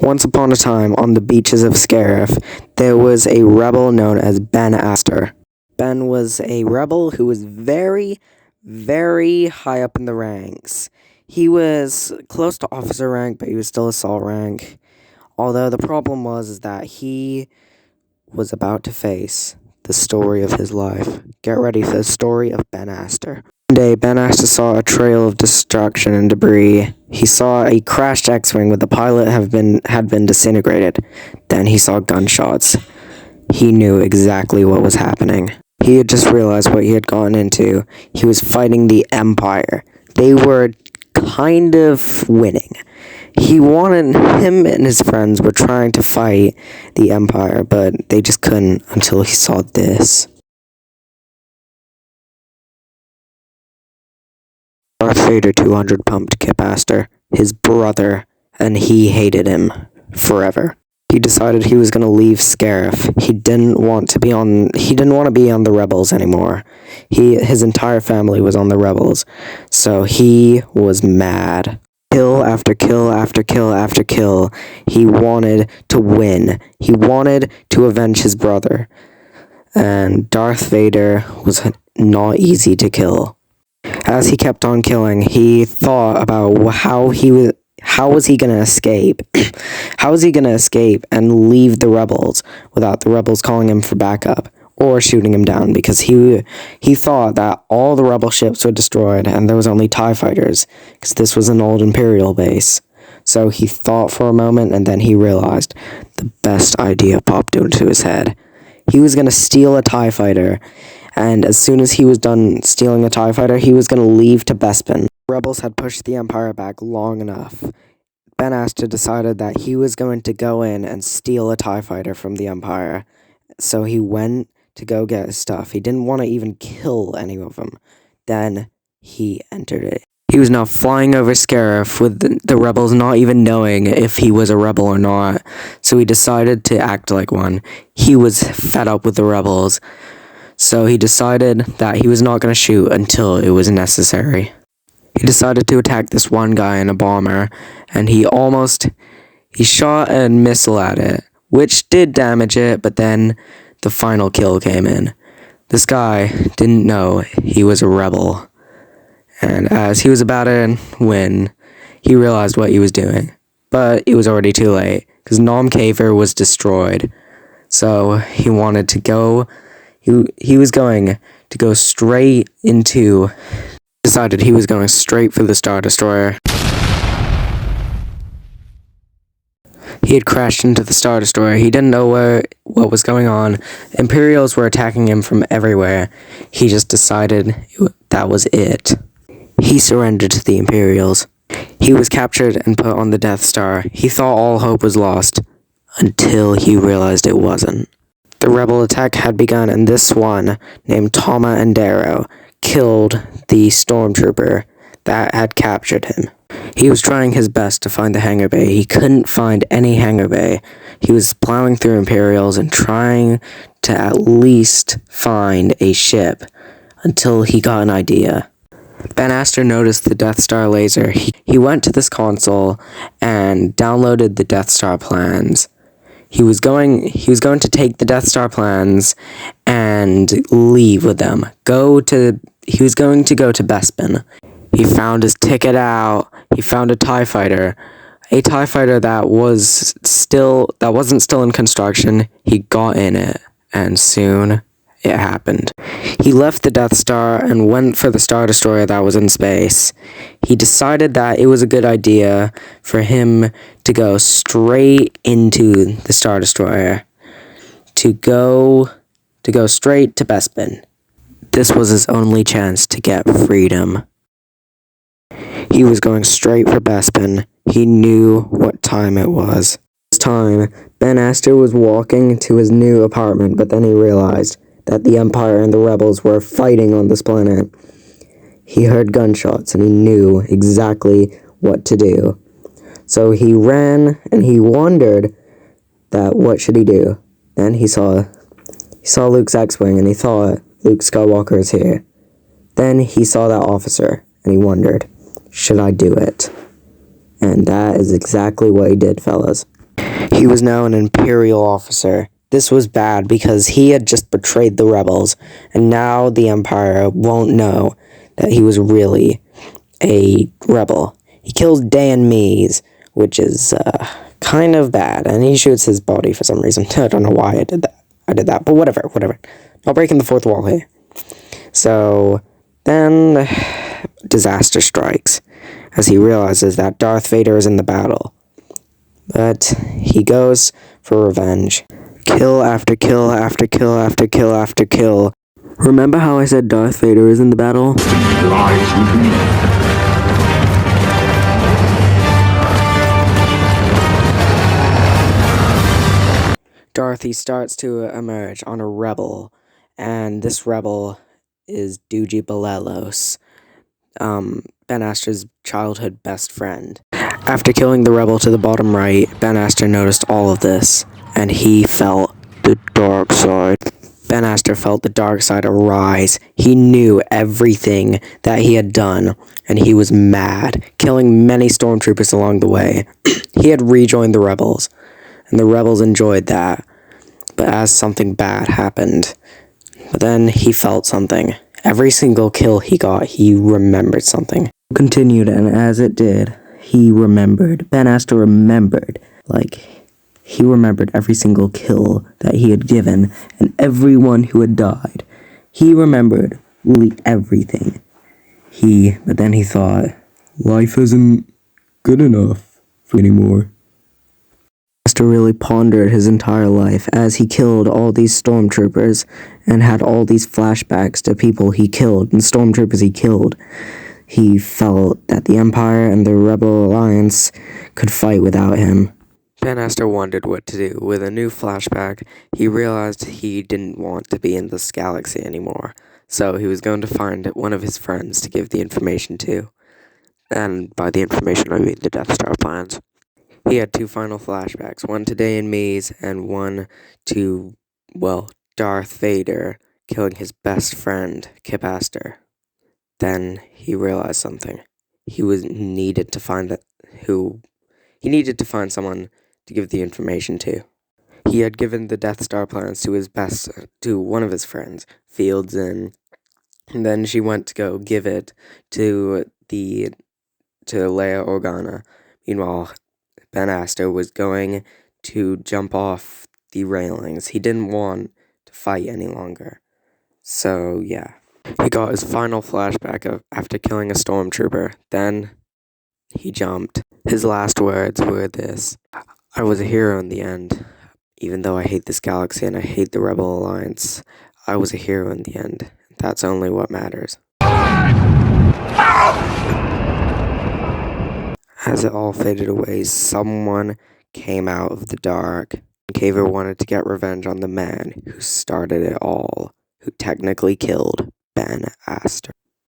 Once upon a time, on the beaches of Scarif, there was a rebel known as Ben Astar. Ben was a rebel who was very, very high up in the ranks. He was close to officer rank, but he was still assault rank. Although the problem was that he was about to face the story of his life. Get ready for the story of Ben Astar. One day, Ben Astar saw a trail of destruction and debris. He saw a crashed X-Wing with the pilot had been disintegrated. Then he saw gunshots. He knew exactly what was happening. He had just realized what he had gotten into. He was fighting the Empire. They were kind of winning. Him and his friends were trying to fight the Empire, but they just couldn't until he saw this. Darth Vader 200 pumped Kip Astar, his brother, and he hated him forever. He decided he was going to leave Scarif. He didn't want to be on the rebels anymore. His entire family was on the rebels. So he was mad. Kill after kill after kill after kill. He wanted to win. He wanted to avenge his brother. And Darth Vader was not easy to kill. As he kept on killing, he thought about how was he going to escape? How was he going to escape and leave the rebels without the rebels calling him for backup or shooting him down? Because he thought that all the rebel ships were destroyed and there was only TIE fighters, because this was an old Imperial base. So he thought for a moment, and then he realized the best idea popped into his head. He was going to steal a TIE fighter, and as soon as he was done stealing a TIE fighter, he was going to leave to Bespin. The rebels had pushed the Empire back long enough. Ben Astar decided that he was going to go in and steal a TIE fighter from the Empire. So he went to go get his stuff. He didn't want to even kill any of them. Then he entered it. He was now flying over Scarif with the rebels not even knowing if he was a rebel or not. So he decided to act like one. He was fed up with the rebels. So he decided that he was not going to shoot until it was necessary. He decided to attack this one guy in a bomber, and he shot a missile at it, which did damage it, but then the final kill came in. This guy didn't know he was a rebel, and as he was about to win, he realized what he was doing. But it was already too late, because Nom Caver was destroyed. So he wanted to go... He was going to go straight into... Decided he was going straight for the Star Destroyer. He had crashed into the Star Destroyer. He didn't know what was going on. Imperials were attacking him from everywhere. He just decided that was it. He surrendered to the Imperials. He was captured and put on the Death Star. He thought all hope was lost, until he realized it wasn't. The rebel attack had begun, and this one, named Tama Endero, killed the stormtrooper that had captured him. He was trying his best to find the hangar bay. He couldn't find any hangar bay. He was plowing through Imperials and trying to at least find a ship until he got an idea. Ben Astar noticed the Death Star laser. He went to this console and downloaded the Death Star plans. He was going to take the Death Star plans and leave with them. He was going to go to Bespin. He found his ticket out. He found a TIE fighter. A TIE fighter that wasn't still in construction. He got in it, and soon it happened. He left the Death Star and went for the Star Destroyer that was in space. He decided that it was a good idea for him to go straight into the Star Destroyer. To go straight to Bespin. This was his only chance to get freedom. He was going straight for Bespin. He knew what time it was. This time, Ben Astar was walking to his new apartment, but then he realized that the Empire and the rebels were fighting on this planet. He heard gunshots and he knew exactly what to do. So he ran and he wondered that what should he do. Then he saw Luke's X-Wing and he thought, Luke Skywalker is here. Then he saw that officer and he wondered, should I do it? And that is exactly what he did, fellas. He was now an Imperial officer. This was bad because he had just betrayed the rebels, and now the Empire won't know that he was really a rebel. He kills Dan Mees, which is kind of bad, and he shoots his body for some reason. I don't know why I did that, but whatever. Not breaking the fourth wall here. So then disaster strikes as he realizes that Darth Vader is in the battle. But he goes for revenge. Kill after kill after kill after kill after kill. Remember how I said Darth Vader is in the battle? Dorothy starts to emerge on a rebel, and this rebel is Doogie Belelos, Ben Aster's childhood best friend. After killing the rebel to the bottom right, Ben Aster noticed all of this, and he felt the dark side. Ben Aster felt the dark side arise. He knew everything that he had done, and he was mad, killing many stormtroopers along the way. He had rejoined the rebels, and the rebels enjoyed that. But as something bad happened, but then he felt something. Every single kill he got, he remembered something. Continued, and as it did, he remembered. Ben Aster remembered. He remembered every single kill that he had given, and everyone who had died. He remembered really everything. But then he thought, life isn't good enough for anymore. Aster really pondered his entire life as he killed all these stormtroopers and had all these flashbacks to people he killed and stormtroopers he killed. He felt that the Empire and the Rebel Alliance could fight without him. Ben Aster wondered what to do. With a new flashback, he realized he didn't want to be in this galaxy anymore, so he was going to find one of his friends to give the information to. And by the information, I mean the Death Star plans. He had two final flashbacks, one to Dan Mees and one to, Darth Vader killing his best friend, Kip Astor. Then he realized something. He needed to find someone to give the information to. He had given the Death Star plans to one of his friends, Fields, and then she went to go give it to Leia Organa. Meanwhile, Ben Aster was going to jump off the railings. He didn't want to fight any longer. So, yeah. He got his final flashback after killing a stormtrooper. Then he jumped. His last words were this: I was a hero in the end. Even though I hate this galaxy and I hate the Rebel Alliance, I was a hero in the end. That's only what matters. As it all faded away, someone came out of the dark. Kaver wanted to get revenge on the man who started it all, who technically killed Ben Aster.